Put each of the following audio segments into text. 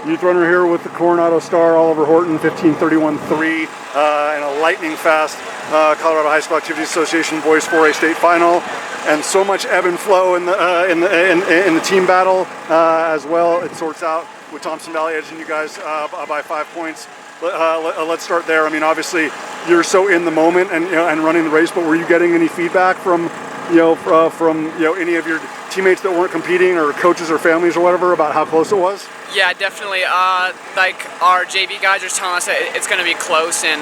youth runner here with the Coronado star Oliver Horton, 15:31.3, in a lightning fast Colorado High School Activities Association Boys 4A state final, and so much ebb and flow in the team battle as well. It sorts out with Thompson Valley edging you guys by 5 points. Let's start there. I mean, obviously you're so in the moment and running the race, but were you getting any feedback from any of your teammates that weren't competing, or coaches or families or whatever, about how close it was? Yeah, definitely. Like our JV guys are telling us that it's going to be close, and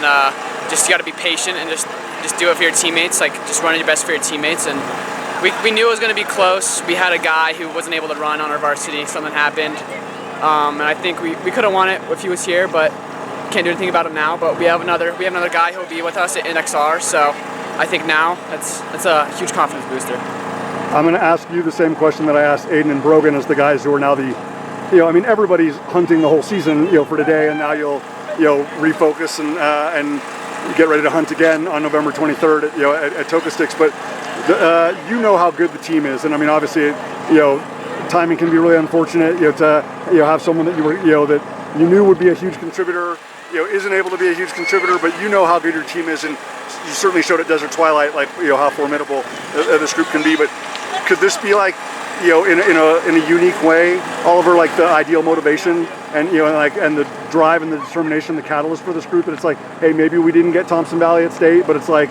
just you got to be patient and just do it for your teammates. Like, just running your best for your teammates. And we knew it was going to be close. We had a guy who wasn't able to run on our varsity. Something happened, and I think we could have won it if he was here, but can't do anything about him now. But we have another guy who will be with us at NXR. So I think now that's a huge confidence booster. I'm going to ask you the same question that I asked Aiden and Brogan, as the guys who are now I mean, everybody's hunting the whole season, for today, and now you'll refocus and get ready to hunt again on November 23rd at Toka Sticks. But you know how good the team is, and I mean, obviously, timing can be really unfortunate. To have someone that that you knew would be a huge contributor, isn't able to be a huge contributor, but you know how good your team is, and you certainly showed at Desert Twilight, like, how formidable this group can be. But could this be like, in a unique way, Oliver, like the ideal motivation and and the drive and the determination, the catalyst for this group? That it's like, hey, maybe we didn't get Thompson Valley at state, but it's like,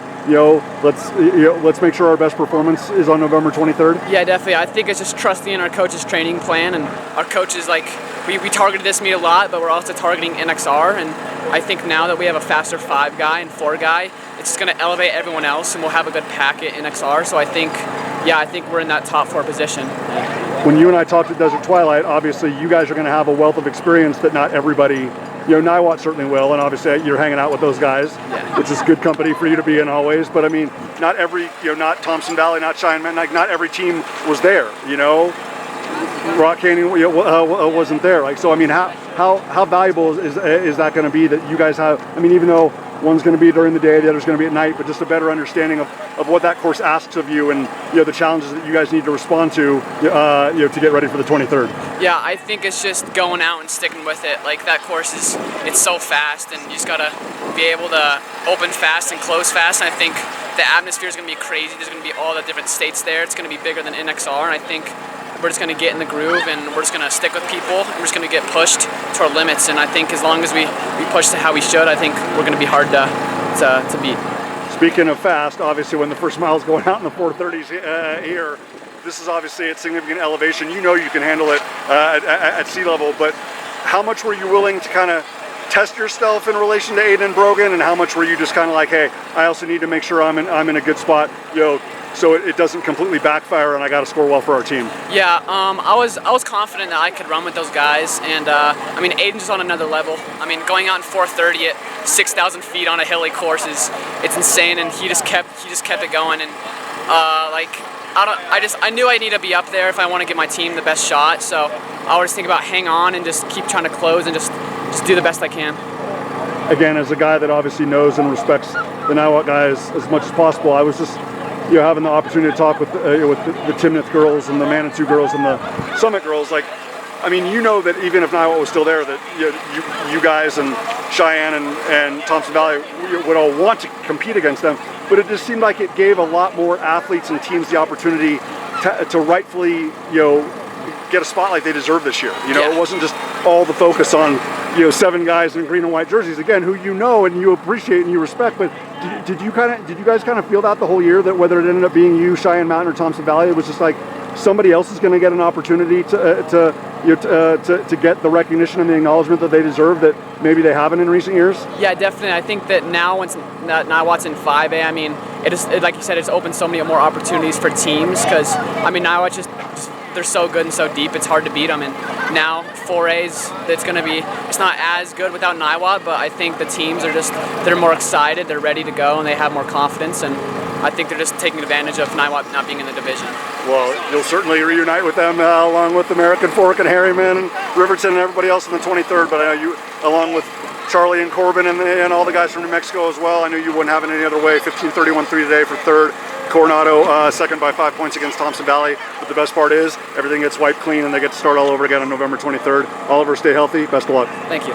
let's make sure our best performance is on November 23rd. Yeah, definitely. I think it's just trusting in our coach's training plan, and our coaches, like, we targeted this meet a lot, but we're also targeting NXR, and I think now that we have a faster 5 guy and 4 guy, it's just going to elevate everyone else, and we'll have a good pack at NXR. So I think we're in that top 4 position. When you and I talked at Desert Twilight, obviously you guys are going to have a wealth of experience that not everybody, Niwot certainly will, and obviously you're hanging out with those guys, which is good company for you to be in always. But I mean, not every, not Thompson Valley, not Cheyenne, like not every team was there, Rock Canyon wasn't there. Like, so I mean, how valuable is that going to be, that you guys have? I mean, even though one's going to be during the day, the other's going to be at night, but just a better understanding of what that course asks of you, and the challenges that you guys need to respond to to get ready for the 23rd. Yeah, I think it's just going out and sticking with it. Like, that course it's so fast, and you just gotta be able to open fast and close fast. And I think the atmosphere is going to be crazy. There's going to be all the different states there. It's going to be bigger than NXR, and I think we're just going to get in the groove, and we're just going to stick with people, and we're just going to get pushed to our limits. And I think as long as we push to how we should, I think we're going to be hard to beat. Speaking of fast, obviously when the first mile is going out in the 4:30s here, this is obviously at significant elevation. You can handle it at sea level, but how much were you willing to kind of test yourself in relation to Aiden and Brogan, and how much were you just kind of like, hey, I also need to make sure I'm in a good spot, so it doesn't completely backfire, and I got to score well for our team? Yeah, I was confident that I could run with those guys, and I mean, Aiden's just on another level. I mean, going out in 4:30 at 6,000 feet on a hilly course it's insane, and he just kept it going, and I knew I need to be up there if I want to give my team the best shot. So I always think about hang on and just keep trying to close and just do the best I can. Again, as a guy that obviously knows and respects the Niwot guys as much as possible, I was just having the opportunity to talk with the Timnath girls and the Manitou girls and the Summit girls. Like, I mean, that even if Niwot was still there, that you guys and Cheyenne and Thompson Valley would all want to compete against them. But it just seemed like it gave a lot more athletes and teams the opportunity to rightfully, get a spotlight they deserve this year. It wasn't just all the focus on, 7 guys in green and white jerseys, again, who and you appreciate and you respect. But did you guys kind of feel that the whole year, that whether it ended up being you, Cheyenne Mountain, or Thompson Valley, it was just like somebody else is going to get an opportunity to get the recognition and the acknowledgement that they deserve, that maybe they haven't in recent years? Yeah, definitely. I think that now, once Niwot's in 5A, I mean, like you said, it's opened so many more opportunities for teams, because I mean, Niwot just they're so good and so deep, it's hard to beat them. And now 4A's, it's not as good without Niwot, but I think the teams they're more excited, they're ready to go, and they have more confidence, and I think they're just taking advantage of Niwot not being in the division. Well, you'll certainly reunite with them along with American Fork and Harriman and Riverton and everybody else on the 23rd, but I know you, along with Charlie and Corbin and all the guys from New Mexico as well, I knew you wouldn't have it any other way. 15:31.3 today for 3rd. Coronado second by 5 points against Thompson Valley. But the best part is everything gets wiped clean and they get to start all over again on November 23rd. Oliver, stay healthy. Best of luck. Thank you.